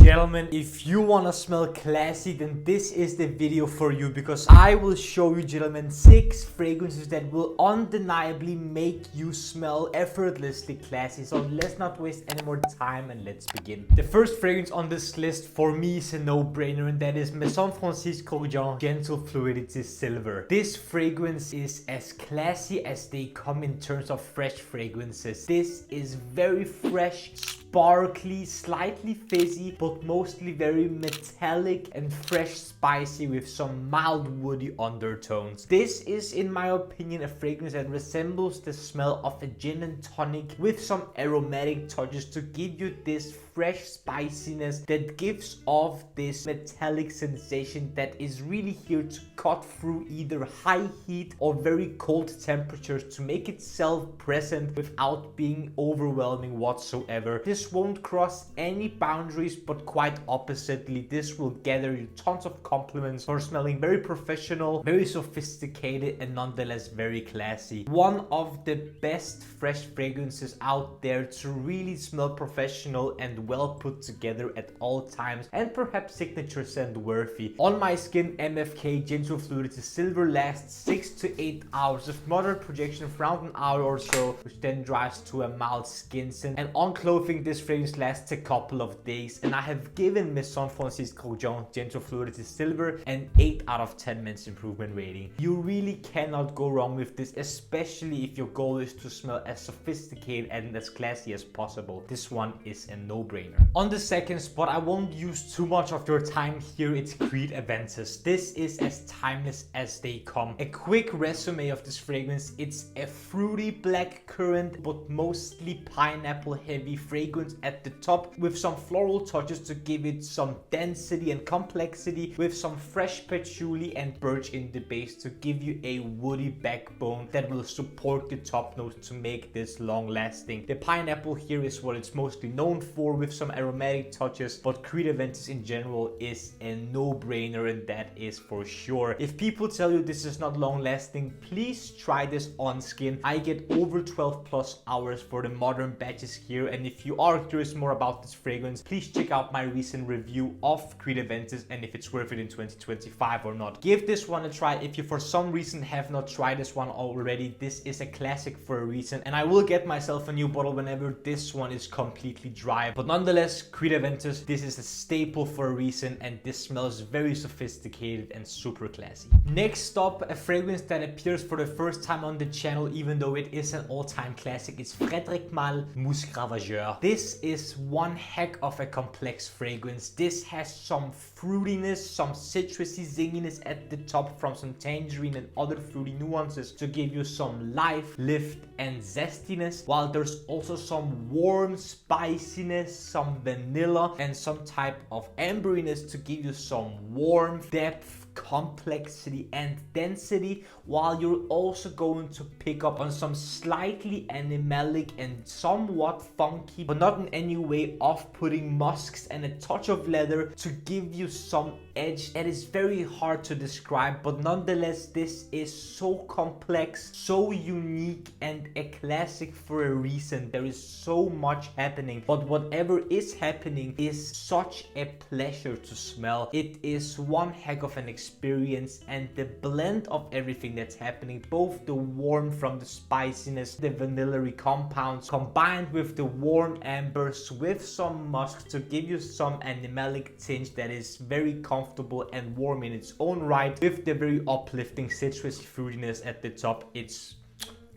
gentlemen, if you wanna smell classy, then this is the video for you, because I will show you, gentlemen, 6 fragrances that will undeniably make you smell effortlessly classy. So let's not waste any more time and let's begin. The first fragrance on this list for me is a no-brainer, and that is Maison kurkdjian Gentle Fluidity Silver. This fragrance is as classy as they come in terms of fresh fragrances. This is very fresh, sparkly, slightly fizzy, but mostly very metallic and fresh spicy with some mild woody undertones. This is, in my opinion, a fragrance that resembles the smell of a gin and tonic with some aromatic touches to give you this fresh spiciness that gives off this metallic sensation that is really here to cut through either high heat or very cold temperatures to make itself present without being overwhelming whatsoever. This won't cross any boundaries, but quite oppositely, this will gather you tons of compliments for smelling very professional, very sophisticated, and nonetheless very classy. One of the best fresh fragrances out there to really smell professional and well put together at all times, and perhaps signature scent worthy. On my skin, MFK Gentle Fluidity Silver lasts 6 to 8 hours with moderate projection of around an hour or so, which then dries to a mild skin scent. And on clothing, this fragrance lasts a couple of days, and I have given Maison kurkdjian Gentle Fluidity Silver an 8 out of 10 minutes improvement rating. You really cannot go wrong with this, especially if your goal is to smell as sophisticated and as classy as possible. This one is a no-brainer. On the second spot, I won't use too much of your time here. It's Creed Aventus. This is as timeless as they come. A quick resume of this fragrance: it's a fruity black currant but mostly pineapple heavy fragrance at the top, with some floral touches to give it some density and complexity, with some fresh patchouli and birch in the base to give you a woody backbone that will support the top notes to make this long lasting. The pineapple here is what it's mostly known for, with some aromatic touches, but Creed Aventus in general is a no-brainer, and that is for sure. If people tell you this is not long lasting, please try this on skin. I get over 12 plus hours for the modern batches here, and if you are curious more about this fragrance, please check out my recent review of Creed Aventus and if it's worth it in 2025 or not. Give this one a try if you for some reason have not tried this one already. This is a classic for a reason, and I will get myself a new bottle whenever this one is completely dry. But nonetheless, Creed Aventus, this is a staple for a reason, and this smells very sophisticated and super classy. Next up, a fragrance that appears for the first time on the channel, even though it is an all-time classic. It's Frederic Malle Musc Ravageur. This is one heck of a complex fragrance. This has some fruitiness, some citrusy zinginess at the top from some tangerine and other fruity nuances to give you some life, lift, and zestiness, while there's also some warm spiciness, some vanilla, and some type of amberiness to give you some warmth, depth, complexity, and density, while you're also going to pick up on some slightly animalic and somewhat funky, but not in any way off-putting musks and a touch of leather to give you some edge that is very hard to describe. But nonetheless, this is so complex, so unique, and a classic for a reason. There is so much happening, but whatever is happening is such a pleasure to smell. It is one heck of an experience, and the blend of everything that's happening, both the warmth from the spiciness, the vanilla-y compounds, combined with the warm ambers with some musk to give you some animalic tinge that is very comfortable and warm in its own right, with the very uplifting citrus fruitiness at the top. It's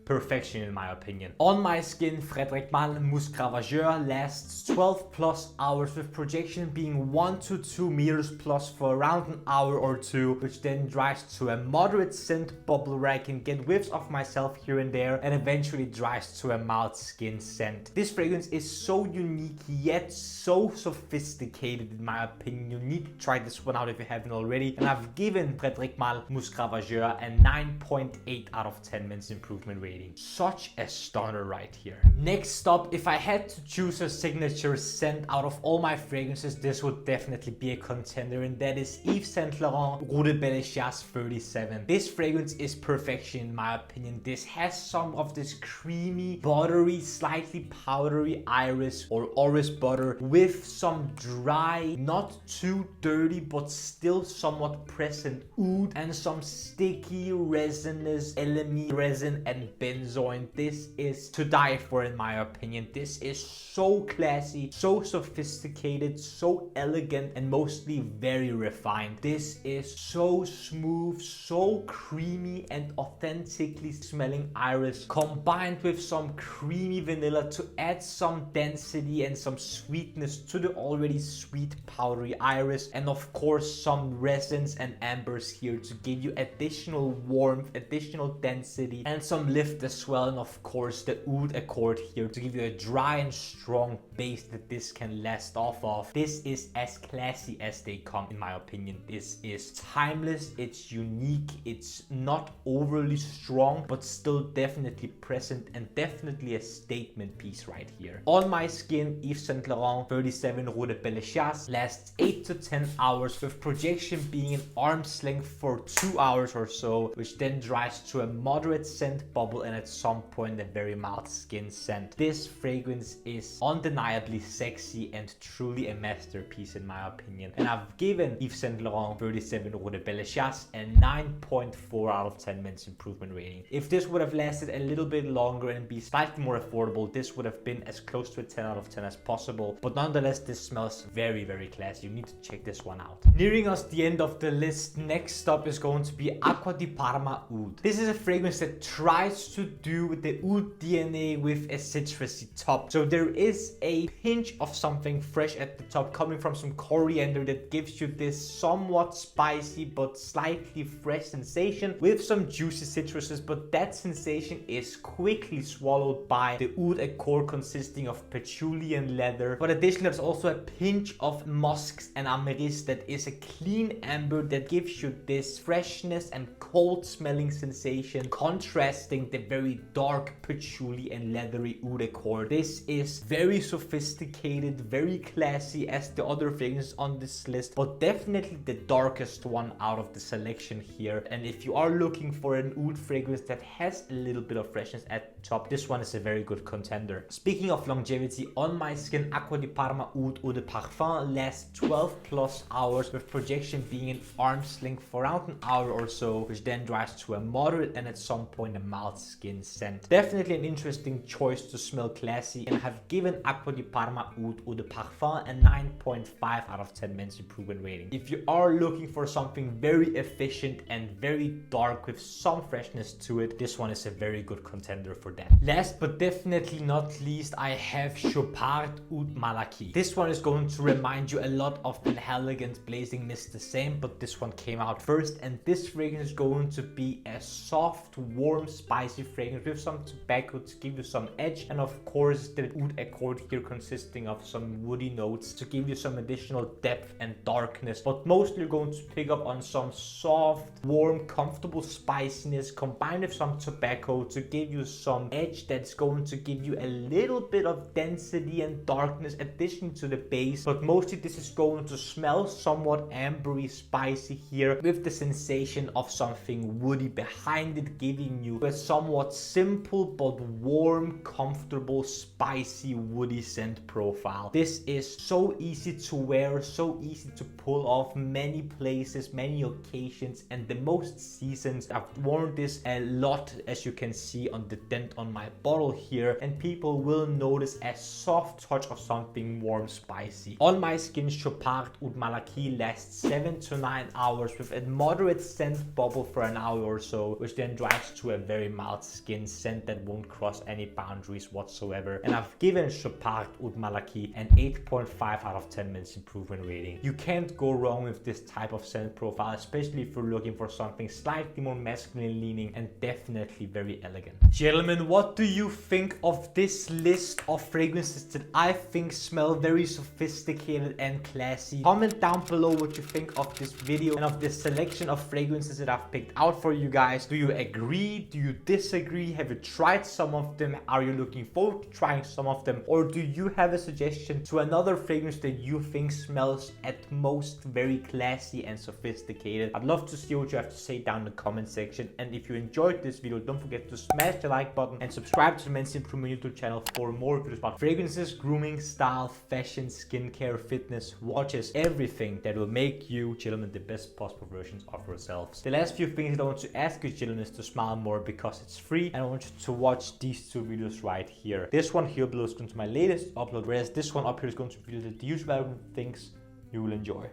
perfection in my opinion. On my skin, Frederic Malle Musc Ravageur lasts 12 plus hours, with projection being 1 to 2 meters plus for around an hour or two, which then dries to a moderate scent bubble where I can get whiffs of myself here and there, and eventually dries to a mild skin scent. This fragrance is so unique yet so sophisticated in my opinion. You need to try this one out if you haven't already, and I've given Frederic Malle Musc Ravageur a 9.8 out of 10 minutes improvement rating. rating. Such a stunner right here. Next up, if I had to choose a signature scent out of all my fragrances, this would definitely be a contender, and that is Yves Saint Laurent Rue De Bellechasse 37. This fragrance is perfection in my opinion. This has some of this creamy, buttery, slightly powdery iris or orris butter with some dry, not too dirty, but still somewhat present oud and some sticky, resinous, LME resin and benzoin. This is to die for in my opinion. This is so classy, so sophisticated, so elegant, and mostly very refined. This is so smooth, so creamy and authentically smelling iris combined with some creamy vanilla to add some density and some sweetness to the already sweet powdery iris, and of course some resins and ambers here to give you additional warmth, additional density, and some lift as well, and of course the oud accord here to give you a dry and strong base that this can last off of. This is as classy as they come in my opinion. This is timeless, it's unique, it's not overly strong but still definitely present, and definitely a statement piece right here. On my skin, Yves Saint Laurent 37 Rue De Bellechasse lasts 8 to 10 hours, with projection being an arm's length for 2 hours or so, which then dries to a moderate scent bubble and at some point a very mild skin scent. This fragrance is undeniably sexy and truly a masterpiece in my opinion, and I've given Yves Saint Laurent 37 Rue De Bellechasse a 9.4 out of 10 minutes improvement rating. If this would have lasted a little bit longer and be slightly more affordable, this would have been as close to a 10 out of 10 as possible, but nonetheless this smells very, very classy. You need to check this one out. Nearing us the end of the list, next up is going to be Acqua di Parma Oud. This is a fragrance that tries to do the oud DNA with a citrusy top. So there is a pinch of something fresh at the top coming from some coriander that gives you this somewhat spicy but slightly fresh sensation with some juicy citruses, but that sensation is quickly swallowed by the oud accord consisting of patchouli and leather. But additionally there's also a pinch of musks and amyris that is a clean amber that gives you this freshness and cold smelling sensation, contrasting the very dark patchouli and leathery oud accord. This is very sophisticated, very classy as the other fragrances on this list, but definitely the darkest one out of the selection here. And if you are looking for an oud fragrance that has a little bit of freshness at the top, this one is a very good contender. Speaking of longevity, on my skin, Acqua di Parma Oud Eau de Parfum lasts 12 plus hours, with projection being an arm's length for around an hour or so, which then dries to a moderate and at some point a mild skin scent. Definitely an interesting choice to smell classy, and have given Acqua di Parma Oud Eau de Parfum a 9.5 out of 10 minutes improvement rating. If you are looking for something very efficient and very dark with some freshness to it, this one is a very good contender for that. Last but definitely not least, I have Chopard Oud Malaki. This one is going to remind you a lot of Van Halegen's Blazing Mist the same, but this one came out first, and this fragrance is going to be a soft, warm, spicy fragrance with some tobacco to give you some edge, and of course the oud accord here consisting of some woody notes to give you some additional depth and darkness, but mostly you're going to pick up on some soft, warm, comfortable spiciness combined with some tobacco to give you some edge that's going to give you a little bit of density and darkness addition to the base, but mostly this is going to smell somewhat ambery spicy here with the sensation of something woody behind it, giving you a somewhat simple but warm, comfortable, spicy, woody scent profile. This is so easy to wear, so easy to pull off many places, many occasions, and the most seasons. I've worn this a lot, as you can see on the dent on my bottle here, and people will notice a soft touch of something warm, spicy. On my skin, Chopard Oud Malaki lasts 7 to 9 hours with a moderate scent bubble for an hour or so, which then dries to a very mild skin scent that won't cross any boundaries whatsoever. And I've given Chopard Oud Malaki an 8.5 out of 10 minutes improvement rating. You can't go wrong with this type of scent profile, especially if you're looking for something slightly more masculine leaning and definitely very elegant. Gentlemen, what do you think of this list of fragrances that I think smell very sophisticated and classy? Comment down below what you think of this video and of this selection of fragrances that I've picked out for you guys. Do you agree? Do you disagree? disagree? Have you tried some of them? Are you looking forward to trying some of them? Or do you have a suggestion to another fragrance that you think smells at most very classy and sophisticated? I'd love to see what you have to say down in the comment section. And if you enjoyed this video, don't forget to smash the like button and subscribe to the Men's Improvement YouTube channel for more videos about fragrances, grooming, style, fashion, skincare, fitness, watches, everything that will make you, gentlemen, the best possible versions of yourselves. The last few things I want to ask you, gentlemen, is to smile more because it's free, and I want you to watch these two videos right here. This one here below is going to my latest upload, whereas this one up here is going to be the usual things you will enjoy.